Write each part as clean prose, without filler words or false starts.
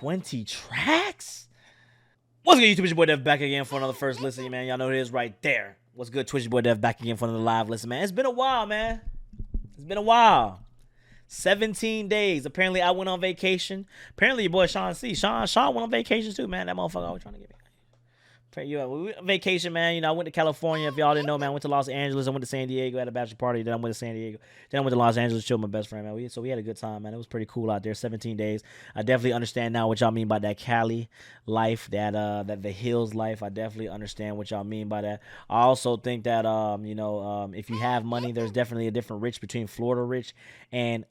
20 tracks? What's good, YouTube? It's your boy Dev back again for another first listen, man. Y'all know it is right there. What's good, Twitch? Your boy Dev back again for another live listen, man. It's been a while, man. It's been a while. 17 days. Apparently, I went on vacation. Apparently, your boy Sean C. Sean went on vacation too, man. That motherfucker always trying to get me. We went on vacation, man. You know, I went to California. If y'all didn't know, man, I went to Los Angeles. I went to San Diego, had a bachelor party. Then I went to San Diego. Then I went to Los Angeles, chilled with my best friend, man. So we had a good time, man. It was pretty cool out there. 17 days. I definitely understand now what y'all mean by that Cali life, that the hills life. I definitely understand what y'all mean by that. I also think that if you have money, there's definitely a different rich between Florida rich and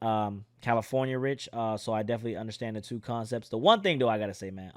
California rich. So I definitely understand the two concepts. The one thing though I gotta say, man,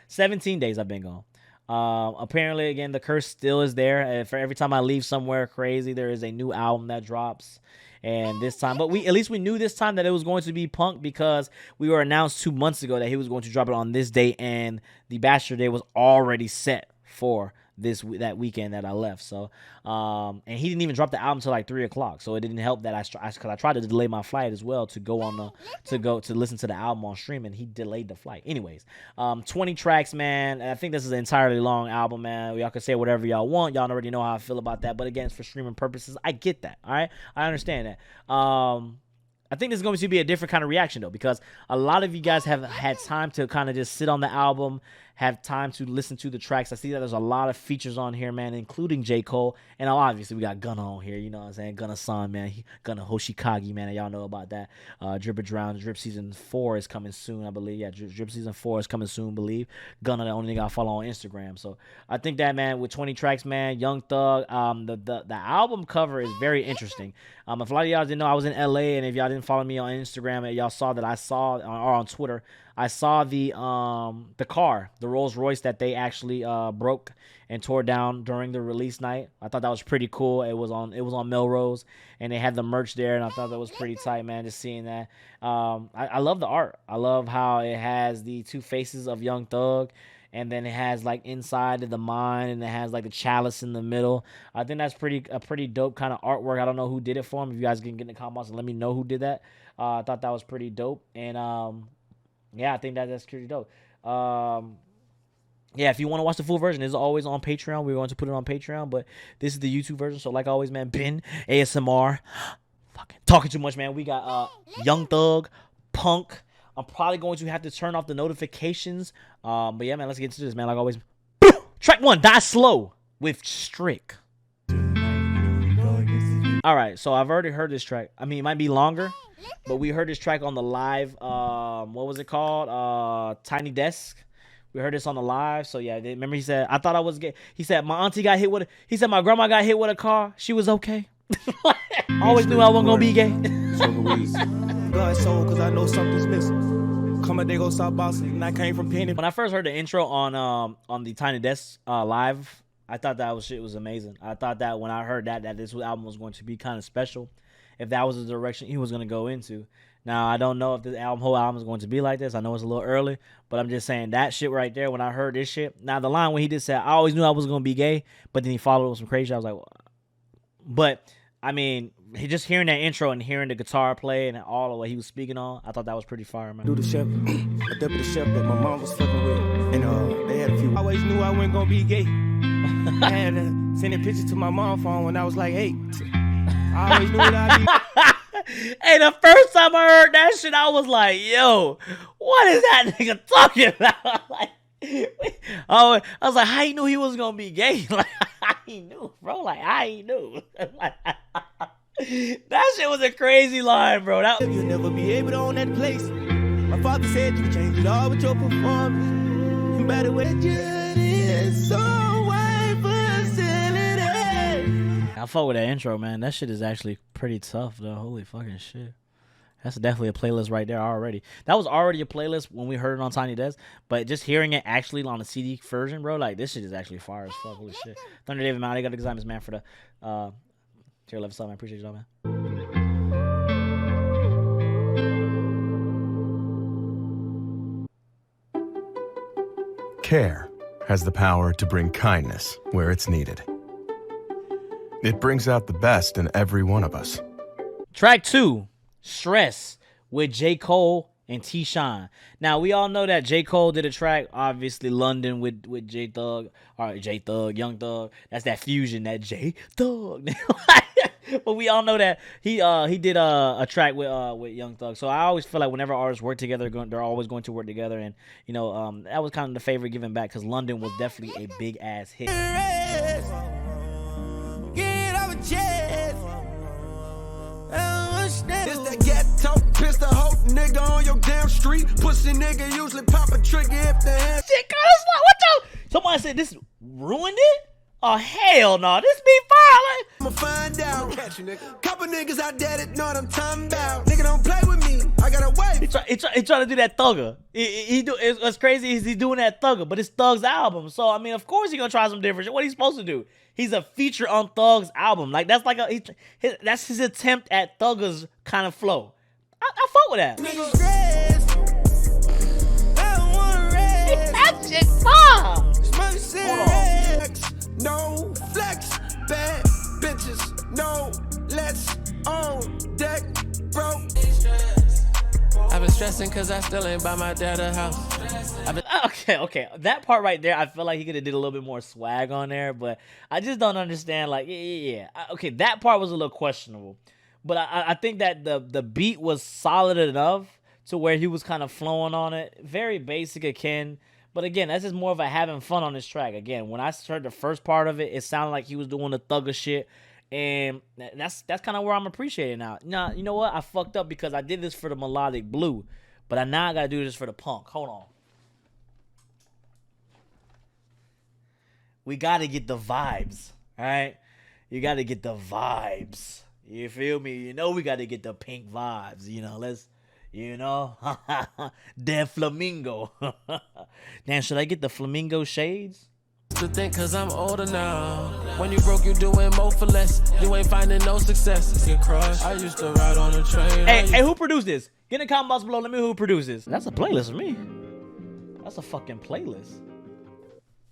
17 days I've been gone. Apparently, again, the curse still is there. For every time I leave somewhere crazy, there is a new album that drops. And this time, but at least we knew this time that it was going to be Punk, because we were announced 2 months ago that he was going to drop it on this day, and the Bachelor Day was already set for that weekend that I left. So and he didn't even drop the album till like 3 o'clock, so it didn't help that because I tried to delay my flight as well to go on to listen to the album on stream, and he delayed the flight. Anyways, 20 tracks, man. I think this is an entirely long album, man. Y'all can say whatever y'all want. Y'all already know how I feel about that, but again, it's for streaming purposes. I get that. All right, I understand that. I think this is going to be a different kind of reaction, though, because a lot of you guys have had time to kind of just sit on the album, have time to listen to the tracks. I see that there's a lot of features on here, man, including J. Cole. And obviously, we got Gunna on here, you know what I'm saying? Gunna-san, man. Gunna Hoshikage, man, and y'all know about that. Drip or Drown. Drip Season 4 is coming soon, I believe. Yeah, Drip Season 4 is coming soon, I believe. Gunna, the only nigga I follow on Instagram. So I think that, man, with 20 tracks, man, Young Thug, the album cover is very interesting. If a lot of y'all didn't know, I was in LA, and if y'all didn't follow me on Instagram, and y'all saw that or on Twitter, I saw the car, the Rolls Royce that they actually broke and tore down during the release night. I thought that was pretty cool. It was on Melrose, and they had the merch there, and I thought that was pretty tight, man. Just seeing that. I love the art. I love how it has the two faces of Young Thug, and then it has like inside of the mind, and it has like the chalice in the middle. I think that's a pretty dope kind of artwork. I don't know who did it for him. If you guys can get in the comments and let me know who did that. I thought that was pretty dope, and yeah, I think that's pretty dope. Yeah, if you want to watch the full version, it's always on Patreon. We're going to put it on Patreon, but this is the YouTube version. So like always, man, Ben, ASMR, fucking talking too much, man. We got Young Thug, Punk. I'm probably going to have to turn off the notifications. But yeah, man, let's get into this, man. Like always, track 1, Die Slow with Strick. All right, so I've already heard this track. I mean, it might be longer, but we heard this track on the live. What was it called? Tiny Desk. We heard this on the live. So yeah, remember he said, I thought I was gay. He said, my auntie got hit with he said, my grandma got hit with a car. She was okay. Always knew I wasn't going to be gay. God soul, because I know something's missing. Come on, they go stop bossing, and I came from Penny. When I first heard the intro on the Tiny Desk live, I thought that shit was amazing. I thought that when I heard that this album was going to be kind of special, if that was the direction he was going to go into. Now, I don't know if this whole album is going to be like this. I know it's a little early, but I'm just saying that shit right there, when I heard this shit. Now, the line when he just said, I always knew I was going to be gay, but then he followed with some crazy shit. I was like, what? But, I mean, just hearing that intro and hearing the guitar play and all of what he was speaking on, I thought that was pretty fire, man. Do the chef, a deputy chef that my mom was fucking with, and they had a few. I always knew I wasn't going to be gay. I had to send a picture to my mom's phone when I was like 8. I always knew what I'd be. Hey, the first time I heard that shit, I was like, yo, what is that nigga talking about? Like, I was like, how he knew he was going to be gay? Like, how he knew, bro? Like, how he knew? That shit was a crazy line, bro. You'll never be able to own that place. My father said you changed it all with your performance. You better wait your is so white facility. I fuck with that intro, man. That shit is actually pretty tough, though. Holy fucking shit. That's definitely a playlist right there already. That was already a playlist when we heard it on Tiny Desk, but just hearing it actually on the CD version, bro, like, this shit is actually fire as fuck. Holy shit. Thunder David, man, I got the examples, man, for the tier 11 sub, man. Appreciate you all, man. Care has the power to bring kindness where it's needed. It brings out the best in every one of us. Track 2, Stress, with J. Cole and T-Shine. Now we all know that J. Cole did a track, obviously London with J Thug, or J Thug, Young Thug. That's that fusion, that J Thug. But we all know that he did a track with Young Thug. So I always feel like whenever artists work together, they're always going to work together. And that was kind of the favor given back because London was definitely a big ass hit. It's that ghetto pistol hoe nigga on your damn street. Pussy nigga usually pop a trigger if the hand Shit, God, it's like, what the? Somebody said this ruined it? Oh, hell no. This be fire. Like, I'ma find out. Catch you, nigga. Couple niggas out there that know what I'm talking about. Nigga don't play with me. I gotta wait. he trying to do that Thugger. What's crazy is he's doing that Thugger, but it's Thug's album. So, I mean, of course he's going to try some different shit. What he's supposed to do? He's a feature on Thug's album. Like, that's like that's his attempt at Thugger's kind of flow. I fuck with that. Niggas rest. I don't wanna rest. That shit fire. Smoke cigarettes. No flex. Bad bitches. No let's on deck, bro. I've been stressing cause I still ain't by my dad's house. Okay. That part right there, I feel like he could have did a little bit more swag on there, but I just don't understand. Like, yeah. Okay, that part was a little questionable, but I think that the beat was solid enough to where he was kind of flowing on it. Very basic again, but again, that's just more of a having fun on this track. Again, when I heard the first part of it, it sounded like he was doing the Thugger shit. And that's kind of where I'm appreciating now. Now, you know what? I fucked up because I did this for the melodic blue, but I got to do this for the punk. Hold on. We got to get the vibes, all right? You got to get the vibes. You feel me? You know we got to get the pink vibes. That flamingo. Damn, should I get the flamingo shades? To think cause I'm older now. When you broke, you doing more for less. You ain't finding no success. Get crushed. I used to ride on a train. Hey, who produced this? Get in the comment box below. Let me know who produced this. That's a playlist for me. That's a fucking playlist.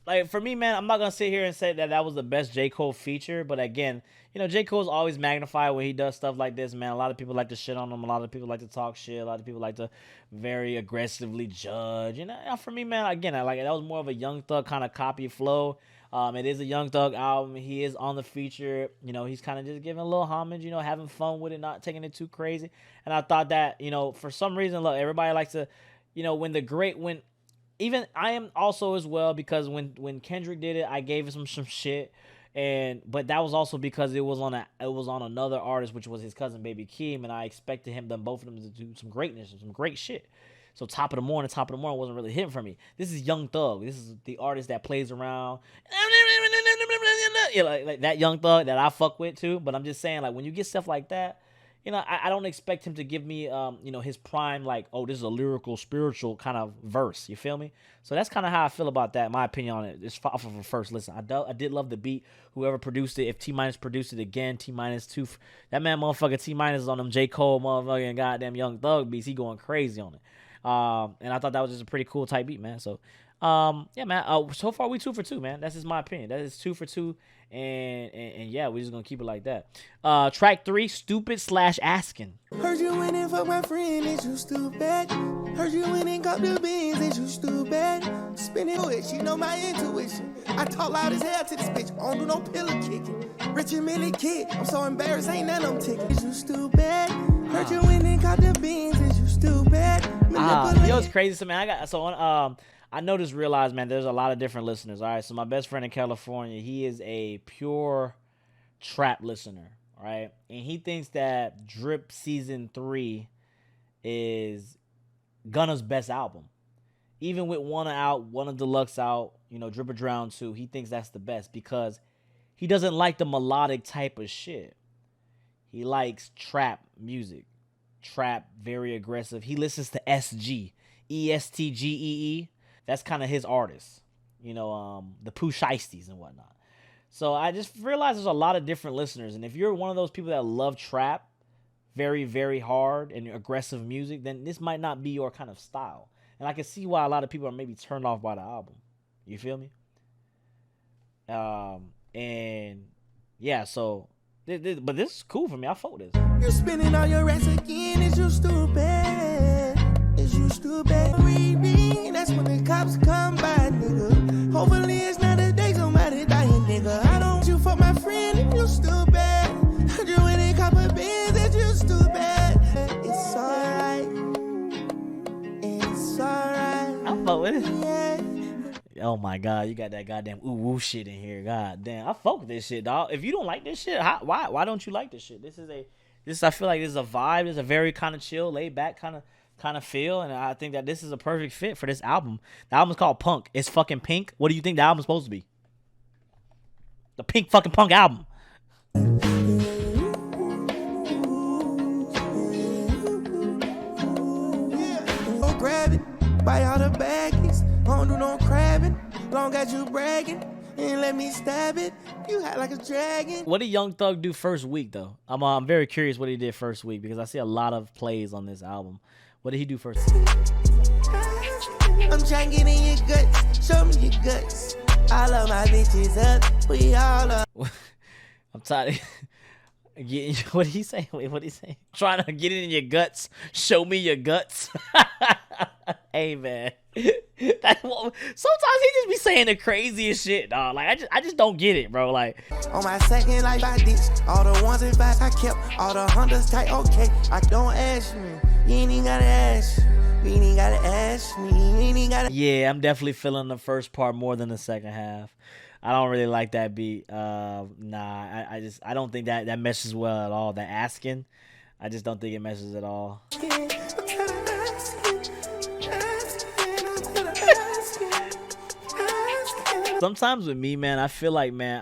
Like, for me, man, I'm not going to sit here and say that was the best J. Cole feature. But again, J. Cole's always magnified when he does stuff like this, man. A lot of people like to shit on him. A lot of people like to talk shit. A lot of people like to very aggressively judge. For me, man, again, that was more of a Young Thug kind of copy flow. It is a Young Thug album. He is on the feature. He's kind of just giving a little homage, having fun with it, not taking it too crazy. And I thought that, for some reason, look, everybody likes to, even I am also as well, because when Kendrick did it, I gave him some shit, but that was also because it was on another artist, which was his cousin Baby Keem, and I expected both of them to do some greatness and some great shit. So Top of the Morning wasn't really hitting for me. This is Young Thug. This is the artist that plays around, like that Young Thug that I fuck with too. But I'm just saying, like, when you get stuff like that, I don't expect him to give me, his prime, like, oh, this is a lyrical, spiritual kind of verse. You feel me? So that's kind of how I feel about that. My opinion on it. It's off of a first listen. I did love the beat. Whoever produced it, if T- produced it again, T-2. That man, motherfucker, T- is on them J. Cole, motherfucking goddamn Young Thug beats. He going crazy on it. And I thought that was just a pretty cool type beat, man. So, yeah, man. So far, we 2 for 2, man. That's just my opinion. That is 2 for 2. And yeah, we're just gonna keep it like that. Track 3, Stupid/Asking. Heard you went in for my friend, is you stupid? Heard you went and got the beans, is you stupid? Spinning it, she know my intuition. I talk loud as hell to this bitch, I don't do no pillow kicking. Rich and Millie kid, I'm so embarrassed, ain't none of them ticking. Is you stupid? Heard you went and got the beans, is you stupid? It's crazy. So, man, I realized, man, there's a lot of different listeners. All right, so my best friend in California, he is a pure trap listener, all right? And he thinks that Drip Season 3 is Gunna's best album. Even with Wanna out, Wanna Deluxe out, Drip or Drown 2, he thinks that's the best because he doesn't like the melodic type of shit. He likes trap music. Trap, very aggressive. He listens to SG, ESTGEE. That's kind of his artist, the Pooh Shiesties and whatnot. So I just realized there's a lot of different listeners. And if you're one of those people that love trap very, very hard and aggressive music, then this might not be your kind of style. And I can see why a lot of people are maybe turned off by the album. You feel me? And yeah, so, but this is cool for me. I fuck with this. You're spinning all your rats again, is you stupid? Is cause you stupid. Reading, that's when the cops come by, nigga. Hopefully it's not a day somebody dying, nigga. I don't want you for my friend if you stupid. Heard you in a couple beers that you stupid. It's alright. It's alright. I fuck with it. Yeah. Oh my god, you got that goddamn ooh woo shit in here. God damn, I fuck with this shit, dog. If you don't like this shit, why don't you like this shit? I feel like this is a vibe. It's a very kind of chill, laid back kind of feel, and I think that this is a perfect fit for this album. The album's called Punk. It's fucking pink. What do you think the album's supposed to be? The pink fucking punk album. Go grab it, buy all the baggies. Don't do no crabbing. Long as you bragging, and let me stab it. You act like a dragon. What did Young Thug do first week though? I'm very curious what he did first week because I see a lot of plays on this album. What did he do first? I'm trying to get in your guts. Show me your guts. All of my bitches up. We all up. I'm tired of getting. What did he say? Wait, what did he say? Trying to get it in your guts. Show me your guts. Hey man, sometimes he just be saying the craziest shit, dog. Like I just don't get it, bro. Like on my second life I ditched all the ones in back I kept, all the hunters tight. Okay, I don't ask me. You ain't even gotta ask. You ain't even gotta ask me. You ain't even gotta. Yeah, I'm definitely feeling the first part more than the second half. I don't really like that beat. Nah, I don't think that meshes well at all. That asking, I just don't think it meshes at all. Sometimes with me, man, I feel like, man,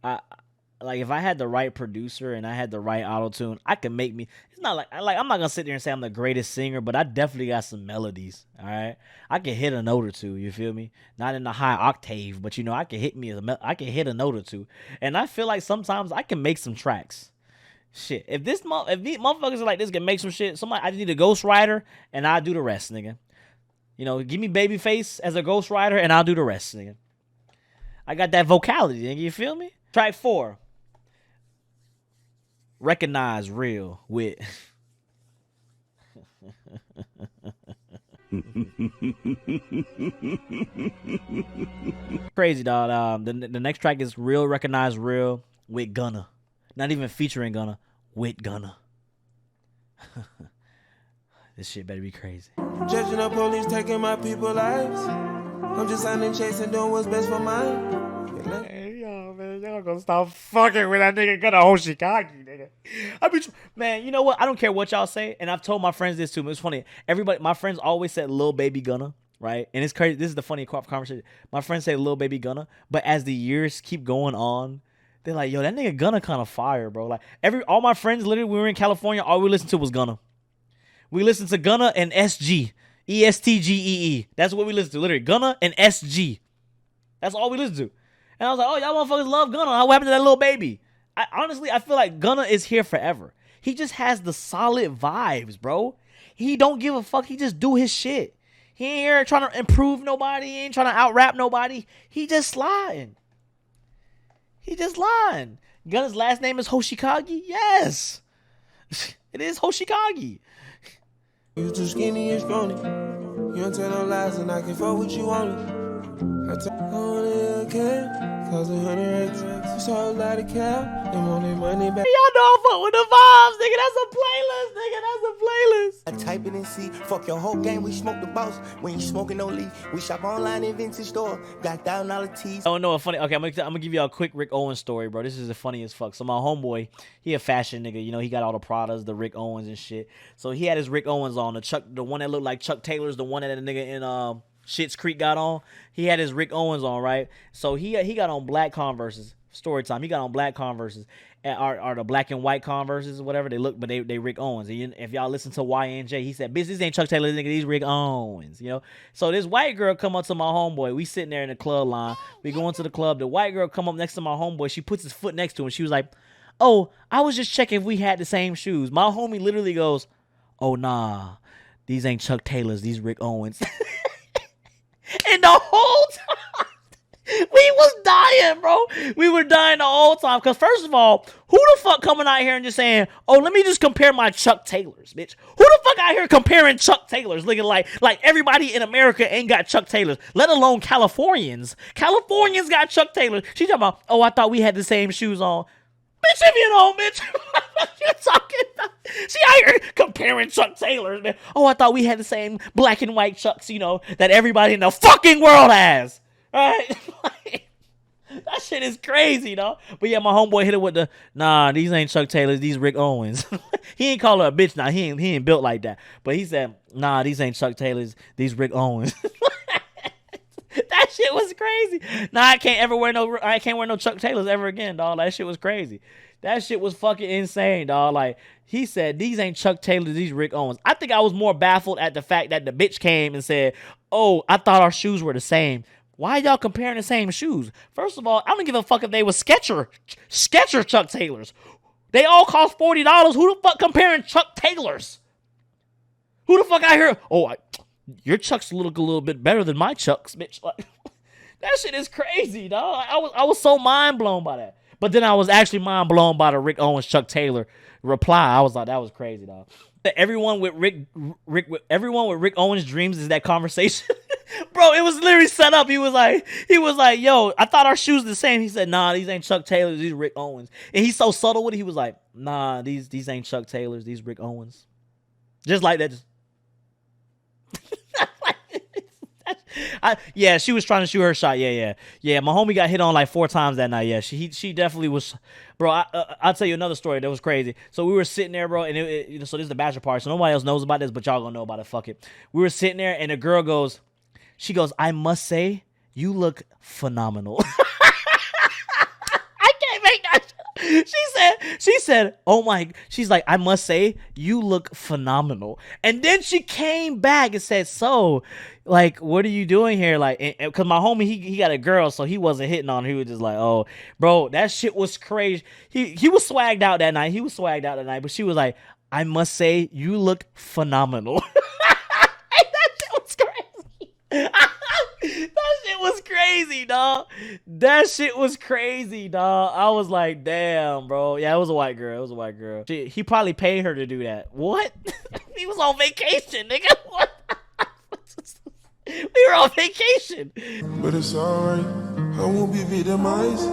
like if I had the right producer and I had the right auto tune, I could make me. It's not like I'm not gonna sit there and say I'm the greatest singer, but I definitely got some melodies. All right, I can hit a note or two. You feel me? Not in the high octave, but I can hit a note or two. And I feel like sometimes I can make some tracks. Shit, if these motherfuckers are like this can make some shit, I just need a ghostwriter and I'll do the rest, nigga. Give me Babyface as a ghostwriter and I'll do the rest, nigga. I got that vocality, nigga. You feel me? Track 4. Recognize Real with. Crazy, dog. The next track is Recognize Real with Gunna. Not even featuring Gunna, with Gunna. This shit better be crazy. Judging the police taking my people's lives. I'm just signing chase and doing what's best for mine. Hey, yo, man, y'all gonna stop fucking with that nigga Gunna Hoshikagi, nigga. Man, you know what? I don't care what y'all say, and I've told my friends this too. It's funny. My friends always said Lil Baby Gunna, right? And it's crazy. This is the funny conversation. My friends say Lil Baby Gunna, but as the years keep going on, they're like, yo, that nigga Gunna kind of fire, bro. Like all my friends, literally, we were in California, all we listened to was Gunna. We listened to Gunna and SG. ESTGEE. That's what we listened to. Literally, Gunna and SG. That's all we listened to. And I was like, oh, y'all motherfuckers love Gunna. What happened to that little baby? Honestly, I feel like Gunna is here forever. He just has the solid vibes, bro. He don't give a fuck. He just do his shit. He ain't here trying to improve nobody. He ain't trying to out-rap nobody. He just sliding. Gunna's last name is Hoshikagi? Yes. It is Hoshikagi. You too skinny and scrawny. You don't tell no lies and I can fuck with you only. I only care, cause 100 racks. You saw a lot of cap and want their money back. Y'all know I fuck with the vibes, nigga. That's a playlist, nigga. That's a playlist. I type it and see. Fuck your whole game. We smoke the boss. When you smoking no leaf. We shop online in vintage store. Got $1,000 tees. Oh no, funny. Okay, I'm gonna give you a quick Rick Owens story, bro. This is the funny as fuck. So my homeboy, he a fashion nigga. He got all the Pradas, the Rick Owens and shit. So he had his Rick Owens on, the one that looked like Chuck Taylor's, the one that the nigga in Schitt's Creek got on. He had his Rick Owens on, right? So he got on black Converses. Story time. He got on black Converses. Are the black and white Converses or whatever they look, but they Rick Owens. And if y'all listen to YNJ, he said, "Bitch, this ain't Chuck Taylor, nigga. These Rick Owens." So this white girl come up to my homeboy. We sitting there in the club line. We go into the club. The white girl come up next to my homeboy. She puts his foot next to him. She was like, "Oh, I was just checking if we had the same shoes." My homie literally goes, "Oh nah, these ain't Chuck Taylors. These Rick Owens." And the whole time, We was dying, bro. We were dying the whole time. Because first of all, who the fuck coming out here and just saying, oh, let me just compare my Chuck Taylors, bitch? Who the fuck out here comparing Chuck Taylors? Looking like everybody in America ain't got Chuck Taylors, let alone Californians. Californians got Chuck Taylors. She talking about, oh, I thought we had the same shoes on. Bitch, if you don't, bitch, what you talking about? She out here comparing Chuck Taylors, man. Oh, I thought we had the same black and white Chucks, you know, that everybody in the fucking world has. All right? That shit is crazy, though. But yeah, my homeboy hit it with the, nah, these ain't Chuck Taylors, these Rick Owens. He ain't call her a bitch now. He ain't built like that. But he said, nah, these ain't Chuck Taylors, these Rick Owens. That shit was crazy. Nah, I can't wear no Chuck Taylors ever again, dog. That shit was crazy. That shit was fucking insane, dog. Like, he said, these ain't Chuck Taylors, these Rick Owens. I think I was more baffled at the fact that the bitch came and said, oh, I thought our shoes were the same. Why y'all comparing the same shoes? First of all, I don't give a fuck if they were Skechers Chuck Taylors. They all cost $40. Who the fuck comparing Chuck Taylors? Who the fuck out here? Oh, your Chucks look a little bit better than my Chucks, bitch. Like, that shit is crazy, dog. I was so mind blown by that. But then I was actually mind blown by the Rick Owens Chuck Taylor reply. I was like, that was crazy, dog. Everyone with Rick Owens dreams is that conversation. Bro, it was literally set up. He was like, yo, I thought our shoes the same. He said, nah, these ain't Chuck Taylors, these Rick Owens. And he's so subtle with it. He was like, nah, these ain't Chuck Taylors, these Rick Owens. Just like that. Yeah, she was trying to shoot her shot. Yeah. My homie got hit on like 4 times that night. Yeah, she definitely was. Bro, I'll tell you another story that was crazy. So we were sitting there, bro, and so this is the bachelor party, so nobody else knows about this, but y'all gonna know about it. Fuck it. We were sitting there, and the girl goes, I must say, you look phenomenal. I can't make that. She said, oh my, she's like, I must say, you look phenomenal. And then she came back and said, so, like, what are you doing here? Like, because my homie, he got a girl, so he wasn't hitting on her. He was just like, oh, bro, that shit was crazy. He was swagged out that night. But she was like, I must say, you look phenomenal. That shit was crazy. That shit was crazy, dog. I was like, damn, bro. Yeah, it was a white girl. He probably paid her to do that. What? He was on vacation, nigga. What? We were on vacation. But it's alright, I won't be victimized.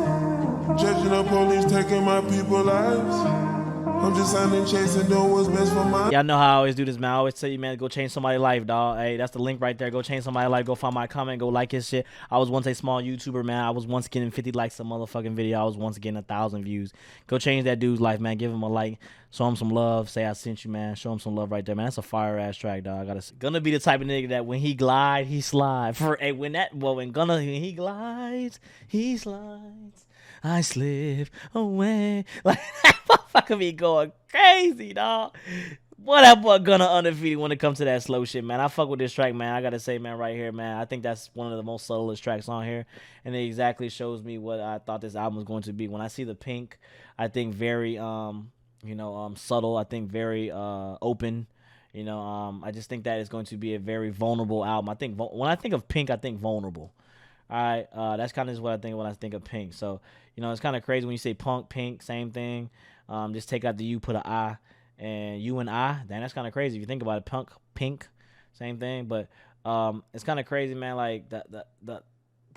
Judging the police, taking my people's lives. I'm just signing, chasing, doing what's best for my. Y'all know how I always do this, man. I always tell you, man, go change somebody's life, dog. Hey, that's the link right there. Go change somebody's life. Go find my comment. Go like his shit. I was once a small YouTuber, man. I was once getting 50 likes a motherfucking video. I was once getting 1,000 views. Go change that dude's life, man. Give him a like. Show him some love. Say I sent you, man. Show him some love right there, man. That's a fire ass track, dog. Gonna be the type of nigga that when he glide, he slide. When he glides, he slides. I slip away. Like, that motherfucker be going crazy, dog. What that boy Gunna undefeated when it comes to that slow shit, man. I fuck with this track, man. I gotta say, man, right here, man. I think that's one of the most subtlest tracks on here. And it exactly shows me what I thought this album was going to be. When I see the pink, I think very, subtle. I think very open. I just think that it's going to be a very vulnerable album. I think when I think of Pink, I think vulnerable. All right, that's kind of what I think when I think of Pink. So, it's kind of crazy when you say punk, pink, same thing. Just take out the U, put an I, and you and I. Then that's kind of crazy if you think about it. Punk, pink, same thing. But it's kind of crazy, man. Like the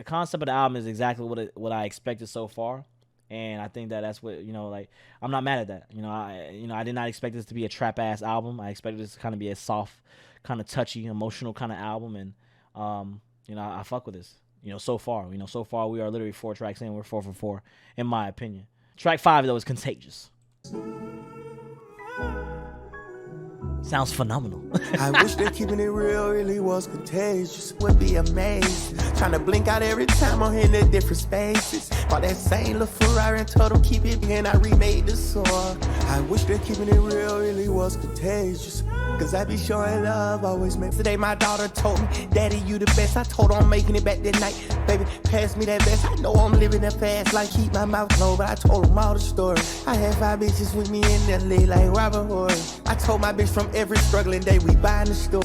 concept of the album is exactly what I expected so far. And I think that's what, I'm not mad at that. I did not expect this to be a trap ass album. I expected this to kind of be a soft, kind of touchy, emotional kind of album. And, I fuck with this, so far. So far we are literally 4 tracks in. We're 4 for 4, in my opinion. Track 5, though, is Contagious. Sounds phenomenal. I wish that keeping it real really was contagious. Would be amazing. Trying to blink out every time I'm in the different spaces. Bought that same little Ferrari and told them keep it and I remade the song. I wish that keeping it real really was contagious. Cause I be showing love, always make. Today my daughter told me, Daddy, you the best. I told her I'm making it back that night. Baby, pass me that vest. I know I'm living that fast, like keep my mouth closed. But I told them all the story. I had 5 bitches with me in LA like Robert Horry. I told my bitch from every struggling day we buy in the store.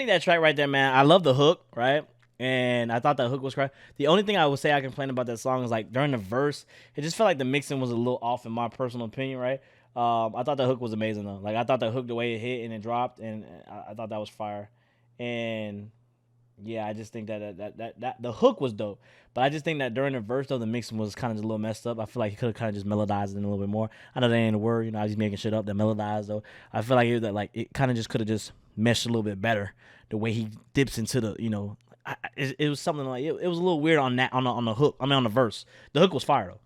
think that track right there, man, I love the hook, right? And I thought that hook was correct. The only thing I would say I complain about that song is like during the verse, it just felt like the mixing was a little off in my personal opinion, right? I thought the hook was amazing though. Like I thought the hook, the way it hit and it dropped, and I thought that was fire. And yeah, I just think that the hook was dope. But I just think that during the verse though, the mixing was kind of just a little messed up. I feel like he could have kind of just melodized it a little bit more. I know that ain't a word, you know, I was just making shit up that melodized though. I feel like it kind of just could have just meshed a little bit better. The way he dips into the, you know, it was something like it was a little weird on that on the hook. I mean on the verse. The hook was fire though.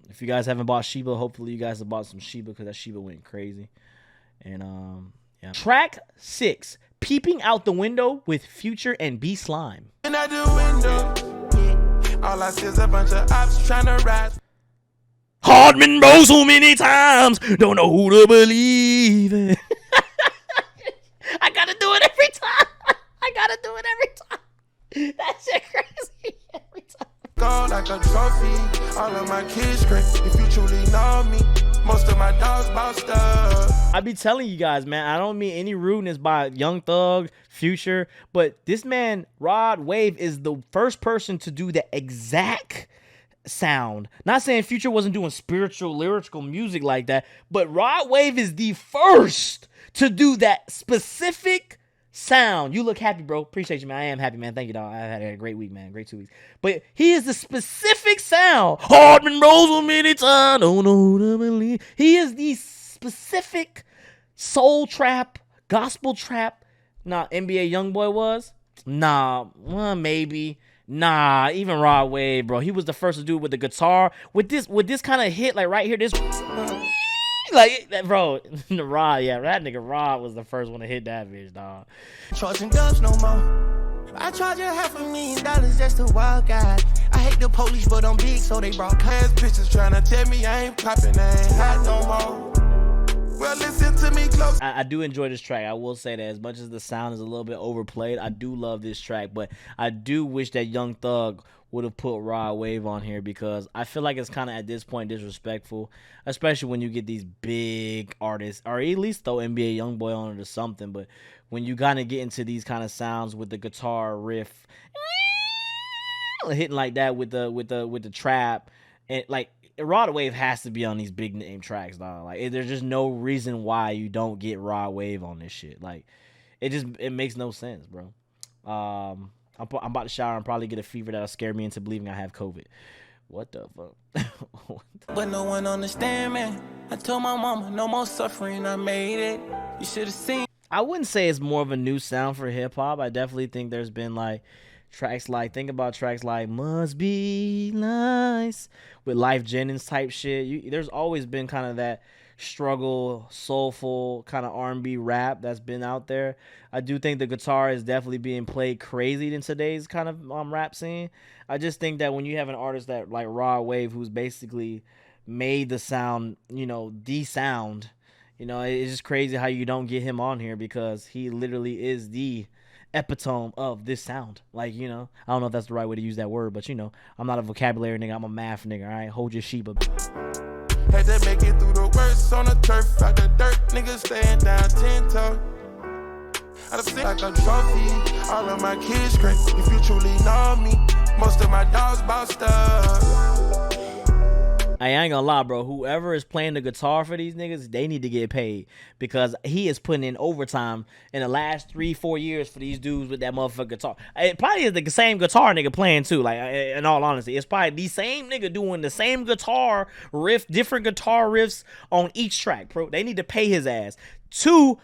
If you guys haven't bought Sheba, hopefully you guys have bought some Sheba because that Sheba went crazy. And yeah. Track 6, Peeping Out the Window with Future and B Slime. Out the window, all I see is a bunch of ops trying to rise. Hardman bro so many times, don't know who to believe in. I gotta do it every time. I gotta do it every time. That shit crazy every time. Go like a trophy, all of my kids scream. If you truly know me, most of my dogs bossed up. I be telling you guys, man, I don't mean any rudeness by Young Thug, Future, but this man, Rod Wave, is the first person to do the exact sound. Not saying Future wasn't doing spiritual, lyrical music like that, but Rod Wave is the first to do that specific sound. You look happy, bro. Appreciate you, man. I am happy, man. Thank you, dog. I had a great week, man. Great 2 weeks. But he is the specific sound. Hardman rolls so many times. Don't know who to believe. He is the specific soul trap, gospel trap. Nah, NBA Youngboy was? Nah, well, maybe. Nah, even Rod Wave, bro. He was the first to do it with the guitar. With this kind of hit, like right here, this like, bro, Rod, yeah, that nigga Rod was the first one to hit that bitch, dog. Charging dubs no more. I charge $500,000 just to walk out. I hate the police, but I'm big, so they brought Class bitches trying to tell me I ain't popping, I ain't hot no more. Well, listen to me close. I do enjoy this track. I will say that as much as the sound is a little bit overplayed, I do love this track, but I do wish that Young Thug would have put Rod Wave on here because I feel like it's kind of at this point disrespectful, especially when you get these big artists, or at least throw NBA Youngboy on it or something. But when you kind of get into these kind of sounds with the guitar riff hitting like that with the trap, and like Rod Wave has to be on these big name tracks, dog. Like there's just no reason why you don't get Rod Wave on this shit. Like it makes no sense, bro. I'm about to shower and probably get a fever that'll scare me into believing I have COVID. What the fuck? But no one understand, man. I told my mama, no more suffering, I made it. You should have seen. I wouldn't say it's more of a new sound for hip hop. I definitely think there's been like tracks like, think about tracks like Must Be Nice with Life Jennings type shit. There's always been kind of that struggle, soulful kind of R&B rap that's been out there. I do think the guitar is definitely being played crazy in today's kind of rap scene. I just think that when you have an artist that like Rod Wave, who's basically made the sound, you know, the sound, you know, it's just crazy how you don't get him on here because he literally is the epitome of this sound. Like, you know, I don't know if that's the right way to use that word, but you know, I'm not a vocabulary nigga, I'm a math nigga, all right? Hold your Sheba. Had to make it through the worst on the turf. Out the dirt, niggas staying down 10 toes. I just like a trophy. All of my kids scream. If you truly know me, most of my dogs bossed up. I ain't gonna lie, bro. Whoever is playing the guitar for these niggas, they need to get paid because he is putting in overtime in the last 3-4 years for these dudes with that motherfucking guitar. It probably is the same guitar nigga playing too. Like, in all honesty, it's probably the same nigga doing the same guitar riff, different guitar riffs on each track, bro. They need to pay his ass. 2,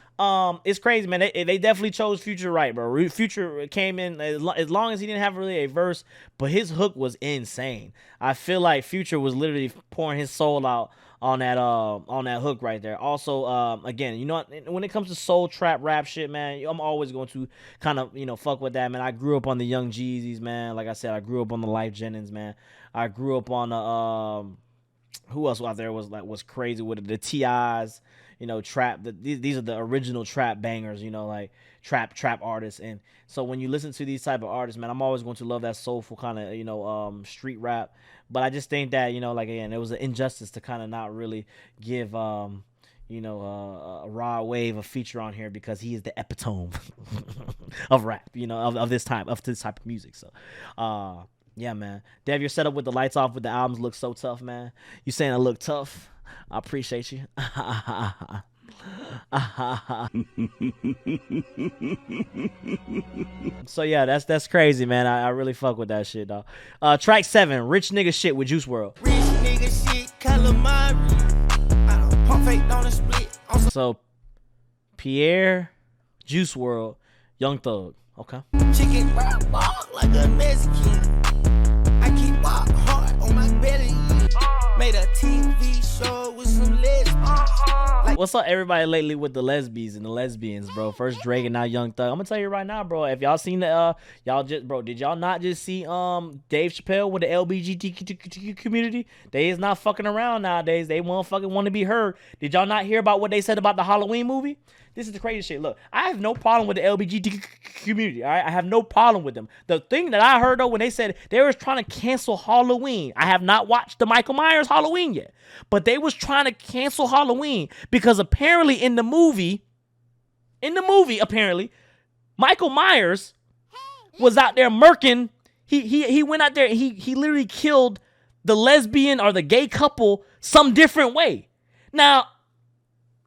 it's crazy, man. They definitely chose Future right, bro. Future came in as long as he didn't have really a verse, but his hook was insane. I feel like Future was literally pouring his soul out on that hook right there. Also, again, you know what? When it comes to soul trap rap shit, man, I'm always going to kind of, you know, fuck with that, man. I grew up on the Young Jeezys, man. Like I said, I grew up on the Life Jennings, man. I grew up on the who else out there was crazy with it? The T.I.'s. You know, trap. These are the original trap bangers. You know, like trap artists. And so when you listen to these type of artists, man, I'm always going to love that soulful kind of, you know, street rap. But I just think that, you know, like again, it was an injustice to kind of not really give you a raw wave of feature on here because he is the epitome of rap, of this type of music. So, yeah, man. Dev, your setup with the lights off with the albums looks so tough, man. You saying I look tough? I appreciate you. So yeah, that's crazy, man. I really fuck with that shit, dog. Track 7, Rich Nigga Shit with Juice WRLD. Rich nigga shit, calamari. Pump fake on a split. So Pierre, Juice WRLD, Young Thug. Okay. Chicken walk like a Mexican. I keep walk hard on my belly. Made a TV show with some lesbians. What's up, everybody, lately with the lesbians and the lesbians, bro? First Drake and now Young Thug. I'm gonna tell you right now, bro. If y'all seen the did y'all not just see Dave Chappelle with the LGBTQ community? They is not fucking around nowadays. They want to be heard. Did y'all not hear about what they said about the Halloween movie? This is the crazy shit. Look, I have no problem with the LGBTQ community, all right? I have no problem with them. The thing that I heard, though, when they said they was trying to cancel Halloween, I have not watched the Michael Myers Halloween yet, but they was trying to cancel Halloween because apparently in the movie, apparently, Michael Myers was out there murking. He went out there and he literally killed the lesbian or the gay couple some different way. Now,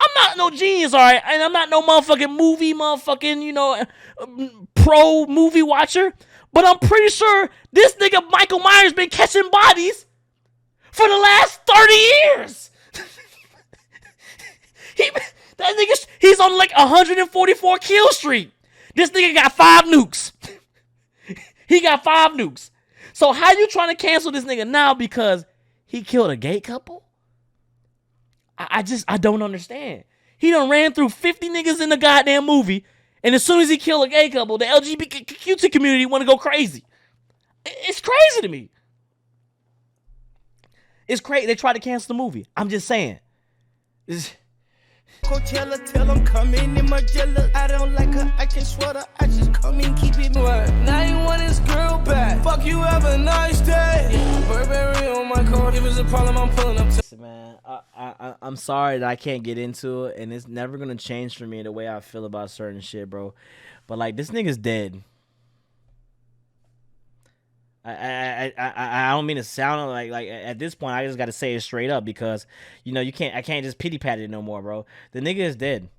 I'm not no genius, all right? And I'm not no pro movie watcher. But I'm pretty sure this nigga Michael Myers been catching bodies for the last 30 years. He's on like 144 kill streak. This nigga got 5 nukes. He got 5 nukes. So how you trying to cancel this nigga now because he killed a gay couple? I don't understand. He done ran through 50 niggas in the goddamn movie, and as soon as he killed a gay couple, the LGBTQ community want to go crazy. It's crazy to me. It's crazy. They tried to cancel the movie. I'm just saying. Coachella, tell them come in Margiela. I don't like her, I can sweater. I just come in, keep it what? Now you want his girl back. Fuck you, have a nice day. Burberry on my coat. If it's a problem, I'm pulling up. Listen, man, I'm sorry that I can't get into it, and it's never gonna change for me the way I feel about certain shit, bro. But like, this nigga's dead. I don't mean to sound like at this point I just got to say it straight up because I can't just pity pat it no more, bro. The nigga is dead.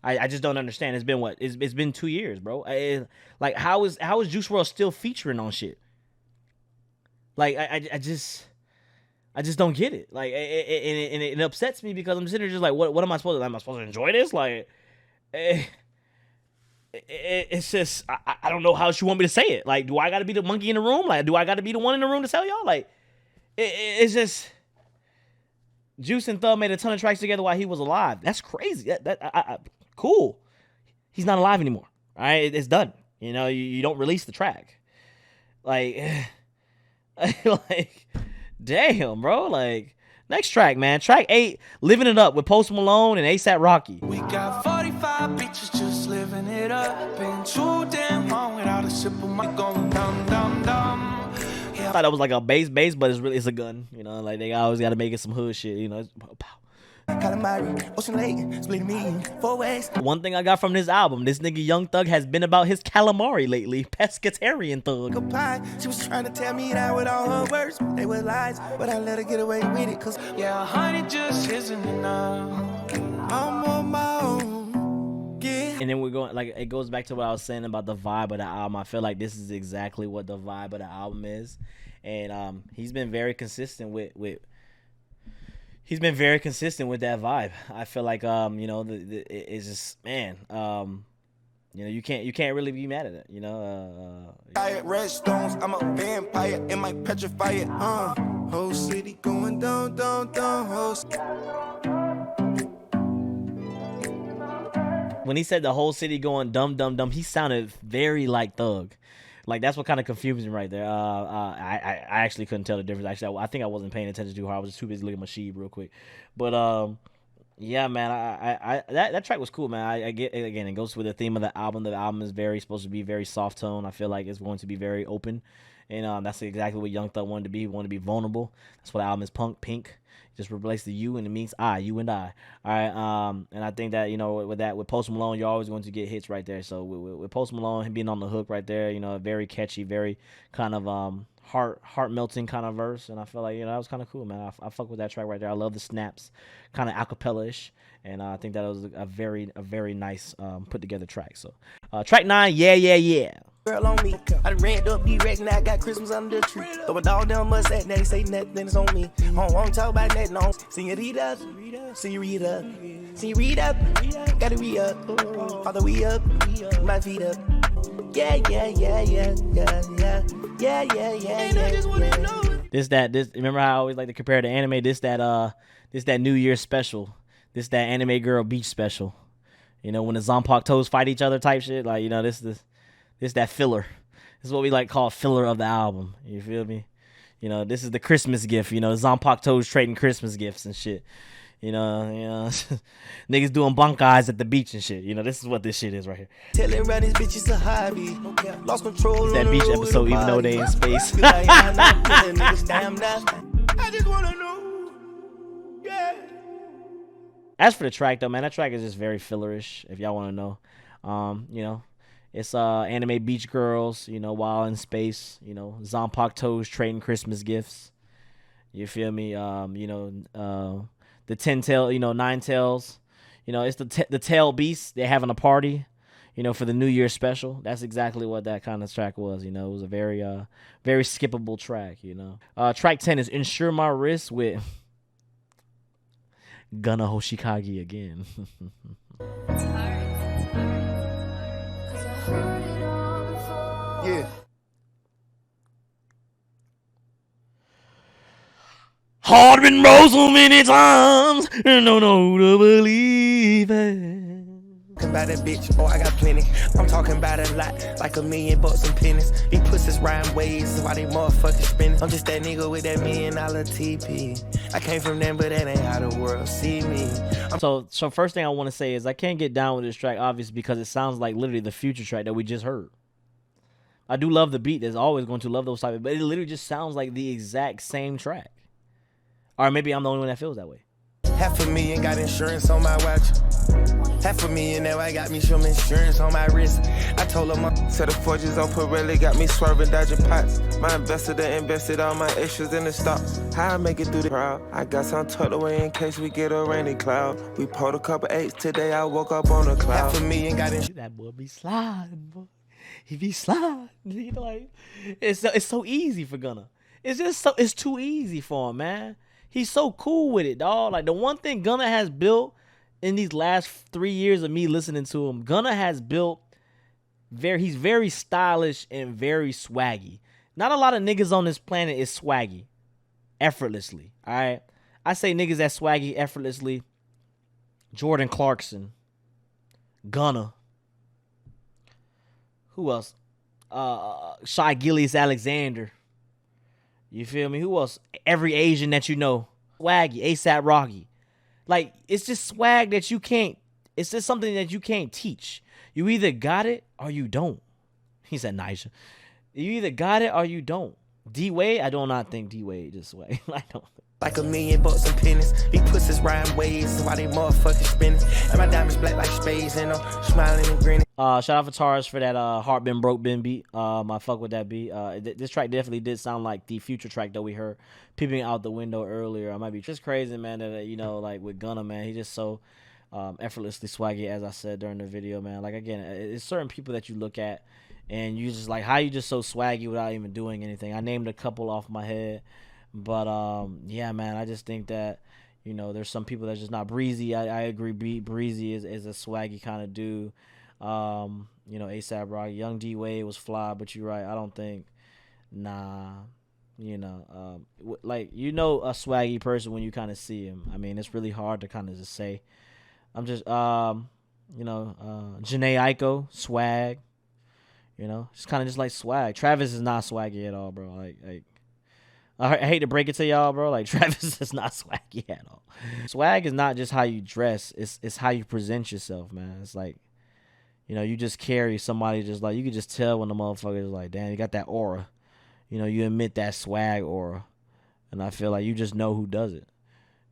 I just don't understand. It's been what? It's been 2 years, bro. Like how is Juice WRLD still featuring on shit? Like I just don't get it. Like it upsets me because I'm sitting there just like what am I supposed to? Am I supposed to enjoy this? Like. It's just I don't know how you want me to say it. Like, do I got to be the monkey in the room? Like, do I got to be the one in the room to tell y'all? Like, it's just Juice and Thug made a ton of tracks together while he was alive. That's crazy. Cool. He's not alive anymore. All right, it's done. You don't release the track. Like, like, damn, bro. Like. Next track, man. Track 8, Living It Up with Post Malone and A$AP Rocky. We got 45 bitches just living it up. Been too damn long without a sip of my going dum dum dum. I thought that was like a bass, but it's a gun. Like they always got to make it some hood shit. It's, Ocean Lake, split me 4 ways. One thing I got from this album, this nigga Young Thug has been about his calamari lately. Pescatarian thug. She was trying to tell me that with all her words. They were lies, but I let her get away with it. Cause yeah, honey just isn't enough. I'm on my own. Yeah. And then we're going, like, it goes back to what I was saying about the vibe of the album. I feel like this is exactly what the vibe of the album is. And he's been very consistent with he's been very consistent with that vibe. I feel like it's just, man, you can't really be mad at it, Red stones, I'm a vampire, it might petrify it. Whole city going down, down, down. When he said the whole city going dumb, dumb, dumb, he sounded very like Thug. Like, that's what kind of confused me right there. I actually couldn't tell the difference. Actually, I think I wasn't paying attention too hard. I was just too busy looking at my sheet real quick. But yeah, man, that track was cool, man. I get, again, it goes with the theme of the album. The album is supposed to be very soft tone. I feel like it's going to be very open, And that's exactly what Young Thug wanted to be. He wanted to be vulnerable. That's what the album is. Pink. Just replace the you and it means I, you and I. All right. And I think that, with Post Malone, you're always going to get hits right there. So with Post Malone, him being on the hook right there, very catchy, very kind of heart melting kind of verse. And I feel like, that was kind of cool, man. I fuck with that track right there. I love the snaps, kind of acapella-ish. And I think that was a very nice put together track. So track 9, yeah. Girl on me, I done ran up D-Rex, now I got Christmas under the tree. Throw a dog down mustache, now they say nothing is on me. I don't want to talk about nothing, no. Senorita, gotta re up, father we up, my feet up. Yeah. And I just wanna know. This remember how I always like to compare to anime? This that New Year's special. This that anime girl beach special. When the Zanpakuto toes fight each other type shit. Like, this that filler. This is what we like call filler of the album. You feel me? This is the Christmas gift. Zanpakuto toes trading Christmas gifts and shit. Niggas doing bunk eyes at the beach and shit. This is what this shit is right here. Telling around these bitches a hobby. Lost control. It's that beach episode, even though they in space. I just wanna know. Yeah. As for the track though, man, that track is just very fillerish. If y'all want to know, it's anime beach girls, while in space. Zanpakuto toes trading Christmas gifts. You feel me? The 10 tail, 9 tails. It's the tail beasts. They're having a party, for the New Year special. That's exactly what that kind of track was. It was a very skippable track. Track 10 is "Insure My Wrist" with Gunna Hoshikage again. Yeah. Heart been broke so many times, and don't know to believe it. Talking about that bitch, I got plenty. I'm talking about a lot, like $1 million and pennies. These pussies rhyme ways, why they motherfucking spinning? I'm just that nigga with that $1 million TP. I came from them, but that ain't how the world see me. So first thing I want to say is I can't get down with this track, obviously, because it sounds like literally the Future track that we just heard. I do love the beat. There's always going to love those type of, but it literally just sounds like the exact same track. Or maybe I'm the only one that feels that way. $500,000 got insurance on my watch. $500,000 now I got me some insurance on my wrist. I told him Set of forges on Pirelli, got me swerving, dodging pots. My investor that invested all my extras in the stocks. How I make it through the crowd? I got some tucked away in case we get a rainy cloud. We pulled a couple eights today, I woke up on a cloud. $500,000 got insurance. That boy be sliding, boy. He be sliding. Like, it's so easy for Gunna. It's too easy for him, man. He's so cool with it, dog. Like, the one thing Gunna has built in these last 3 years of me listening to him, Gunna has built he's very stylish and very swaggy. Not a lot of niggas on this planet is swaggy effortlessly, all right? I say niggas that swaggy effortlessly. Jordan Clarkson, Gunna. Who else? Shy Gillius Alexander. You feel me? Who else? Every Asian that you know. Swaggy, ASAP Rocky. Like, it's just swag that you can't, it's just something that you can't teach. You either got it or you don't. He said, Nisha. You either got it or you don't. D-Wade, I do not think D-Wade just swag. I don't. Like $1 million and pennies. These pussies rhyme ways, why they motherfucking spinning? And my diamonds black like spades, and I'm smiling and grinning. Shout out for Taurus for that Heart Been Broke Been beat. I fuck with that beat. This track definitely did sound like the Future track that we heard Peeping Out the Window earlier. I might be just crazy, man, that like with Gunna, man, he just so effortlessly swaggy, as I said during the video, man. Like, again, it's certain people that you look at and you just like, how you just so swaggy without even doing anything. I named a couple off my head, but yeah, man, I just think that, there's some people that's just not Breezy. I agree. Breezy is a swaggy kind of dude. ASAP Rocky, Young D-Wade was fly, but you're right. I don't think, a swaggy person when you kind of see him. I mean, it's really hard to kind of just say. I'm just, Janae Aiko, swag, it's kind of just like swag. Travis is not swaggy at all, bro. Like, I hate to break it to y'all, bro. Like, Travis is not swaggy at all. Swag is not just how you dress. It's how you present yourself, man. It's like, you just carry somebody just like, you can just tell when the motherfucker is like, damn, you got that aura. you know, you emit that swag aura. And I feel like you just know who does it.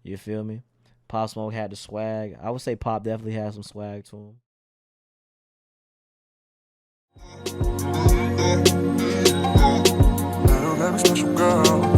You feel me? Pop Smoke had the swag. I would say Pop definitely has some swag to him. I don't have a special girl.